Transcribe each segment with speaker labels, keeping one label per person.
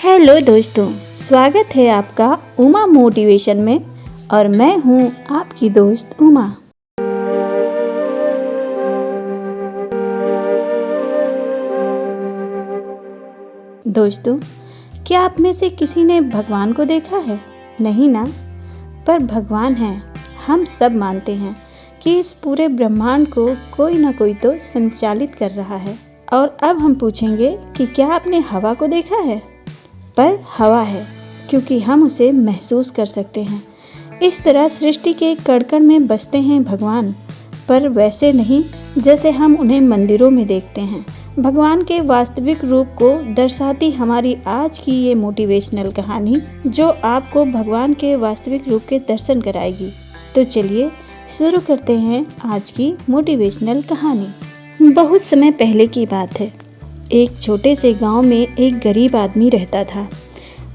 Speaker 1: Hello दोस्तों, स्वागत है आपका उमा मोटिवेशन में। और मैं हूँ आपकी दोस्त उमा। दोस्तों, क्या आप में से किसी ने भगवान को देखा है? नहीं ना? पर भगवान है। हम सब मानते हैं कि इस पूरे ब्रह्मांड को कोई ना कोई तो संचालित कर रहा है। और अब हम पूछेंगे कि क्या आपने हवा को देखा है? पर हवा है क्योंकि हम उसे महसूस कर सकते हैं। इस तरह सृष्टि के कण-कण में बसते हैं भगवान, पर वैसे नहीं जैसे हम उन्हें मंदिरों में देखते हैं। भगवान के वास्तविक रूप को दर्शाती हमारी आज की ये मोटिवेशनल कहानी, जो आपको भगवान के वास्तविक रूप के दर्शन कराएगी। तो चलिए शुरू करते हैं आज की मोटिवेशनल कहानी। बहुत समय पहले की बात है। एक छोटे से गांव में एक गरीब आदमी रहता था।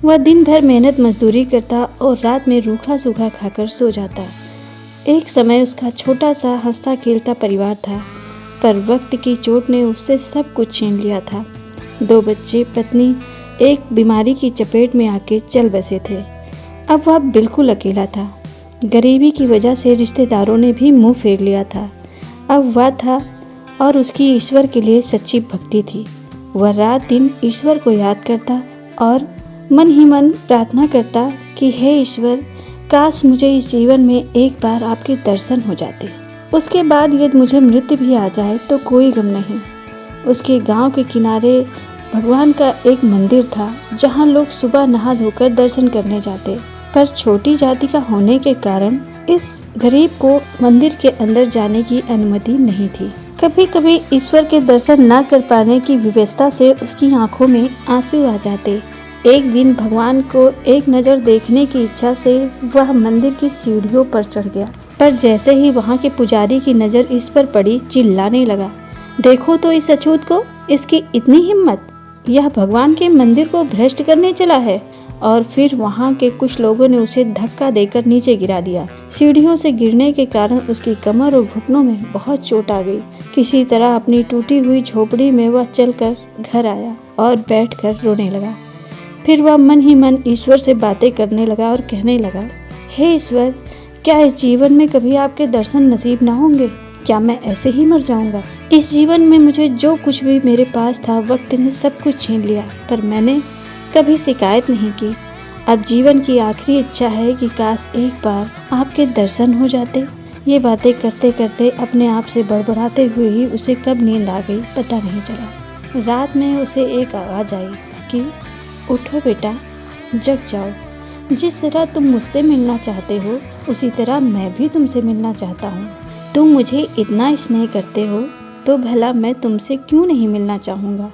Speaker 1: वह दिन भर मेहनत मजदूरी करता और रात में रूखा सूखा खाकर सो जाता। एक समय उसका छोटा सा हंसता खेलता परिवार था, पर वक्त की चोट ने उससे सब कुछ छीन लिया था। 2 बच्चे, पत्नी एक बीमारी की चपेट में आके चल बसे थे। अब वह बिल्कुल अकेला था। गरीबी की वजह से रिश्तेदारों ने भी मुंह फेर लिया था। अब वह था और उसकी ईश्वर के लिए सच्ची भक्ति थी। वह रात दिन ईश्वर को याद करता और मन ही मन प्रार्थना करता कि हे ईश्वर, काश मुझे इस जीवन में एक बार आपके दर्शन हो जाते। उसके बाद यदि मुझे मृत्यु भी आ जाए तो कोई गम नहीं। उसके गांव के किनारे भगवान का एक मंदिर था, जहां लोग सुबह नहा धोकर दर्शन करने जाते। पर छोटी जाति का होने के कारण इस गरीब को मंदिर के अंदर जाने की अनुमति नहीं थी। कभी कभी ईश्वर के दर्शन न कर पाने की विवशता से उसकी आंखों में आंसू आ जाते। एक दिन भगवान को एक नज़र देखने की इच्छा से वह मंदिर की सीढ़ियों पर चढ़ गया। पर जैसे ही वहां के पुजारी की नज़र इस पर पड़ी, चिल्लाने लगा, देखो तो इस अछूत को, इसकी इतनी हिम्मत, यह भगवान के मंदिर को भ्रष्ट करने चला है। और फिर वहां के कुछ लोगों ने उसे धक्का देकर नीचे गिरा दिया। सीढ़ियों से गिरने के कारण उसकी कमर और घुटनों में बहुत चोट आ गई। किसी तरह अपनी टूटी हुई झोपड़ी में वह चलकर घर आया और बैठकर रोने लगा। फिर वह मन ही मन ईश्वर से बातें करने लगा और कहने लगा, हे ईश्वर, क्या इस जीवन में कभी आपके दर्शन नसीब ना होंगे? क्या मैं ऐसे ही मर जाऊंगा? इस जीवन में मुझे जो कुछ भी मेरे पास था, वक्त ने सब कुछ छीन लिया, पर मैंने कभी शिकायत नहीं की। अब जीवन की आखिरी इच्छा है कि काश एक बार आपके दर्शन हो जाते। ये बातें करते करते अपने आप से बड़बड़ाते हुए ही उसे कब नींद आ गई पता नहीं चला। रात में उसे एक आवाज़ आई कि उठो बेटा, जग जाओ। जिस तरह तुम मुझसे मिलना चाहते हो, उसी तरह मैं भी तुमसे मिलना चाहता हूँ। तुम मुझे इतना स्नेह करते हो तो भला मैं तुमसे क्यों नहीं मिलना चाहूँगा।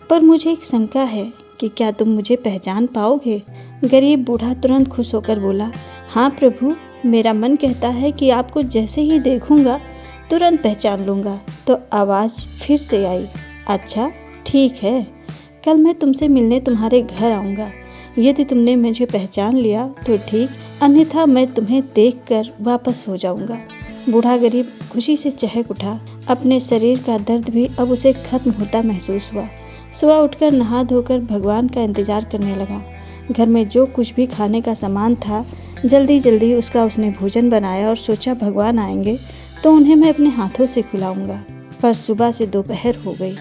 Speaker 1: पर मुझे एक शंका है कि क्या तुम मुझे पहचान पाओगे? गरीब बूढ़ा तुरंत खुश होकर बोला, हाँ प्रभु, मेरा मन कहता है कि आपको जैसे ही देखूंगा तुरंत पहचान लूँगा। तो आवाज़ फिर से आई, अच्छा ठीक है, कल मैं तुमसे मिलने तुम्हारे घर आऊँगा। यदि तुमने मुझे पहचान लिया तो ठीक, अन्यथा मैं तुम्हें देखकर वापस हो जाऊँगा। बूढ़ा गरीब खुशी से चहक उठा। अपने शरीर का दर्द भी अब उसे खत्म होता महसूस हुआ। सुबह उठकर नहा धोकर भगवान का इंतजार करने लगा। घर में जो कुछ भी खाने का सामान था, जल्दी जल्दी उसने भोजन बनाया और सोचा भगवान आएंगे तो उन्हें मैं अपने हाथों से खिलाऊंगा। पर सुबह से दोपहर हो गई,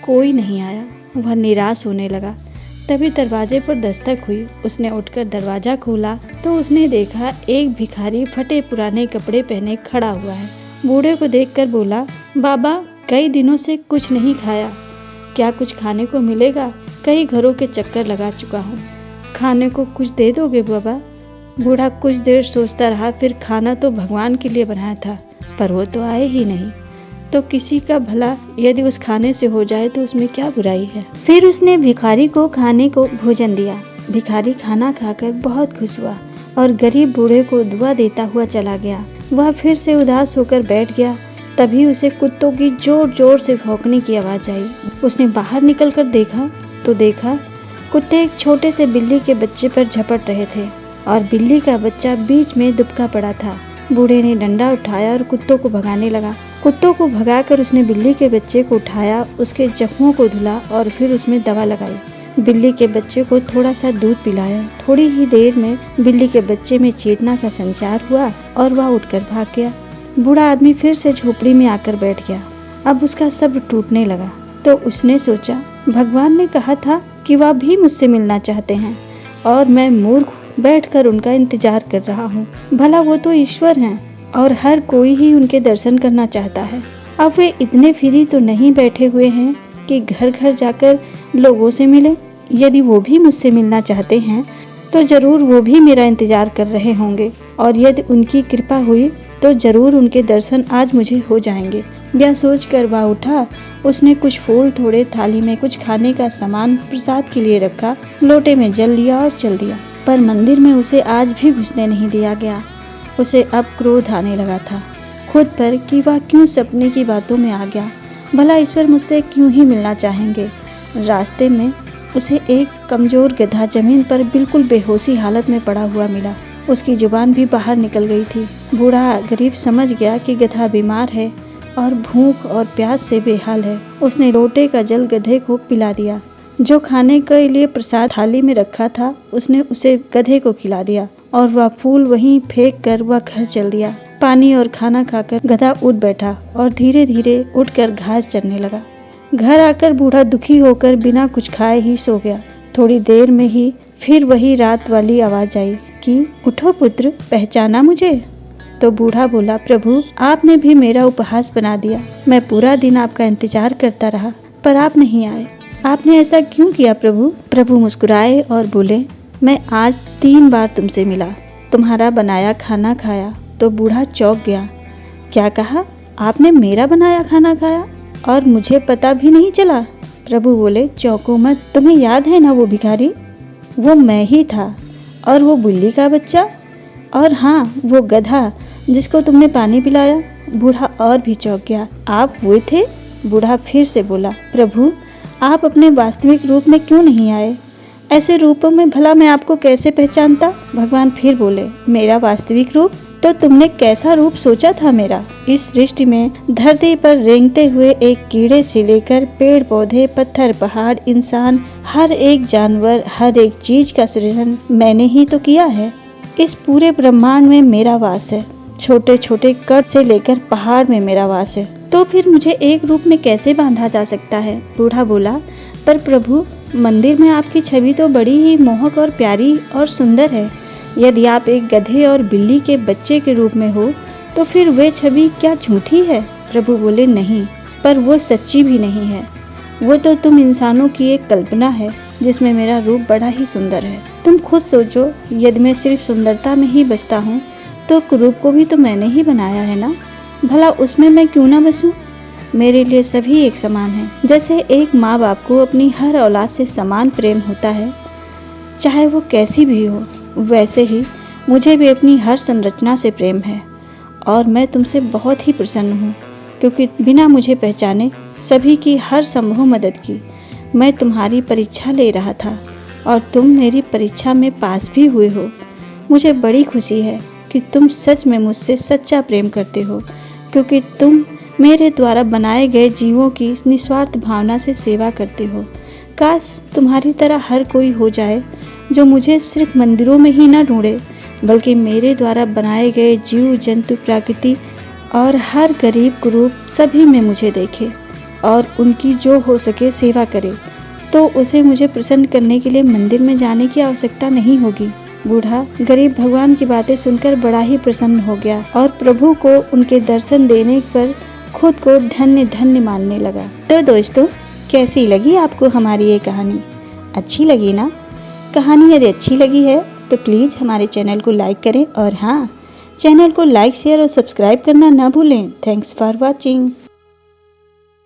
Speaker 1: कोई नहीं आया। वह निराश होने लगा। तभी दरवाजे पर दस्तक हुई। उसने उठकर दरवाज़ा खोला तो उसने देखा एक भिखारी फटे पुराने कपड़े पहने खड़ा हुआ है। बूढ़े को देखकर बोला, बाबा, कई दिनों से कुछ नहीं खाया, क्या कुछ खाने को मिलेगा? कई घरों के चक्कर लगा चुका हूँ, खाने को कुछ दे दोगे बाबा? बूढ़ा कुछ देर सोचता रहा। फिर खाना तो भगवान के लिए बनाया था, पर वो तो आए ही नहीं, तो किसी का भला यदि उस खाने से हो जाए तो उसमें क्या बुराई है। फिर उसने भिखारी को खाने को भोजन दिया। भिखारी खाना खाकर बहुत खुश हुआ और गरीब बूढ़े को दुआ देता हुआ चला गया। वह फिर से उदास होकर बैठ गया। तभी उसे कुत्तों की जोर जोर से भौंकने की आवाज़ आई। उसने बाहर निकलकर देखा तो कुत्ते एक छोटे से बिल्ली के बच्चे पर झपट रहे थे और बिल्ली का बच्चा बीच में दुबका पड़ा था। बूढ़े ने डंडा उठाया और कुत्तों को भगाने लगा। कुत्तों को भगाकर उसने बिल्ली के बच्चे को उठाया, उसके जख्मों को धुला और फिर उसमें दवा लगाई। बिल्ली के बच्चे को थोड़ा सा दूध पिलाया। थोड़ी ही देर में बिल्ली के बच्चे में चेतना का संचार हुआ और वह उठकर भाग गया। बूढ़ा आदमी फिर से झोपड़ी में आकर बैठ गया। अब उसका सब्र टूटने लगा तो उसने सोचा, भगवान ने कहा था कि वह भी मुझसे मिलना चाहते हैं और मैं मूर्ख बैठकर उनका इंतजार कर रहा हूँ। भला वो तो ईश्वर हैं और हर कोई ही उनके दर्शन करना चाहता है। अब वे इतने फ्री तो नहीं बैठे हुए हैं कि घर घर जाकर लोगों से मिले। यदि वो भी मुझसे मिलना चाहते हैं तो जरूर वो भी मेरा इंतजार कर रहे होंगे और यदि उनकी कृपा हुई तो जरूर उनके दर्शन आज मुझे हो जाएंगे। यह सोचकर वह उठा। उसने कुछ फूल तोड़े, थाली में कुछ खाने का सामान प्रसाद के लिए रखा, लोटे में जल लिया और चल दिया। पर मंदिर में उसे आज भी घुसने नहीं दिया गया। उसे अब क्रोध आने लगा था खुद पर कि वह क्यों सपने की बातों में आ गया। भला ईश्वर मुझसे क्यों ही मिलना चाहेंगे। रास्ते में उसे एक कमजोर गधा जमीन पर बिल्कुल बेहोशी हालत में पड़ा हुआ मिला। उसकी जुबान भी बाहर निकल गई थी। बूढ़ा गरीब समझ गया कि गधा बीमार है और भूख और प्यास से बेहाल है। उसने लोटे का जल गधे को पिला दिया। जो खाने के लिए प्रसाद थाली में रखा था उसने उसे गधे को खिला दिया और वह फूल वहीं फेंक कर वह घर चल दिया। पानी और खाना खाकर गधा उठ बैठा और धीरे धीरे उठकर घास चरने लगा। घर आकर बूढ़ा दुखी होकर बिना कुछ खाए ही सो गया। थोड़ी देर में ही फिर वही रात वाली आवाज आई कि उठो पुत्र, पहचाना मुझे? तो बूढ़ा बोला, प्रभु आपने भी मेरा उपहास बना दिया। मैं पूरा दिन आपका इंतजार करता रहा पर आप नहीं आए। आपने ऐसा क्यों किया प्रभु? प्रभु मुस्कुराए और बोले, मैं आज 3 बार तुमसे मिला, तुम्हारा बनाया खाना खाया। तो बूढ़ा चौंक गया। क्या कहा? आपने मेरा बनाया खाना खाया और मुझे पता भी नहीं चला? प्रभु बोले, चौंको मत, तुम्हें याद है ना वो भिखारी? वो मैं ही था। और वो बिल्ली का बच्चा? और हाँ, वो गधा जिसको तुमने पानी पिलाया? बूढ़ा और भी चौंक गया। आप वो थे? बूढ़ा फिर से बोला, प्रभु आप अपने वास्तविक रूप में क्यों नहीं आए? ऐसे रूपों में भला मैं आपको कैसे पहचानता? भगवान फिर बोले, मेरा वास्तविक रूप? तो तुमने कैसा रूप सोचा था मेरा? इस सृष्टि में धरती पर रेंगते हुए एक कीड़े से लेकर पेड़ पौधे, पत्थर, पहाड़, इंसान, हर एक जानवर, हर एक चीज का सृजन मैंने ही तो किया है। इस पूरे ब्रह्मांड में मेरा वास है। छोटे छोटे कण से लेकर पहाड़ में मेरा वास है। तो फिर मुझे एक रूप में कैसे बांधा जा सकता है? बूढ़ा बोला, पर प्रभु मंदिर में आपकी छवि तो बड़ी ही मोहक और प्यारी और सुंदर है। यदि आप एक गधे और बिल्ली के बच्चे के रूप में हो तो फिर वे छवि क्या झूठी है? प्रभु बोले, नहीं, पर वो सच्ची भी नहीं है। वो तो तुम इंसानों की एक कल्पना है जिसमें मेरा रूप बड़ा ही सुंदर है। तुम खुद सोचो, यदि मैं सिर्फ सुंदरता में ही बसता हूँ तो रूप को भी तो मैंने ही बनाया है ना। भला उसमें मैं क्यों ना बसूं? मेरे लिए सभी एक समान हैं। जैसे एक माँ बाप को अपनी हर औलाद से समान प्रेम होता है, चाहे वो कैसी भी हो, वैसे ही मुझे भी अपनी हर संरचना से प्रेम है। और मैं तुमसे बहुत ही प्रसन्न हूँ क्योंकि बिना मुझे पहचाने सभी की हर संभव मदद की। मैं तुम्हारी परीक्षा ले रहा था और तुम मेरी परीक्षा में पास भी हुए हो। मुझे बड़ी खुशी है कि तुम सच में मुझसे सच्चा प्रेम करते हो, क्योंकि तुम मेरे द्वारा बनाए गए जीवों की निस्वार्थ भावना से सेवा करते हो। काश तुम्हारी तरह हर कोई हो जाए जो मुझे सिर्फ मंदिरों में ही न ढूंढे, बल्कि मेरे द्वारा बनाए गए जीव जंतु, प्रकृति और हर गरीब कुरूप सभी में मुझे देखे और उनकी जो हो सके सेवा करे। तो उसे मुझे प्रसन्न करने के लिए मंदिर में जाने की आवश्यकता नहीं होगी। बूढ़ा गरीब भगवान की बातें सुनकर बड़ा ही प्रसन्न हो गया और प्रभु को उनके दर्शन देने पर खुद को धन्य धन्य मानने लगा। तो दोस्तों, कैसी लगी आपको हमारी ये कहानी? अच्छी लगी ना? कहानी यदि अच्छी लगी है तो प्लीज़ हमारे चैनल को लाइक करें और हाँ, चैनल को लाइक, शेयर और सब्सक्राइब करना ना भूलें। Thanks for watching.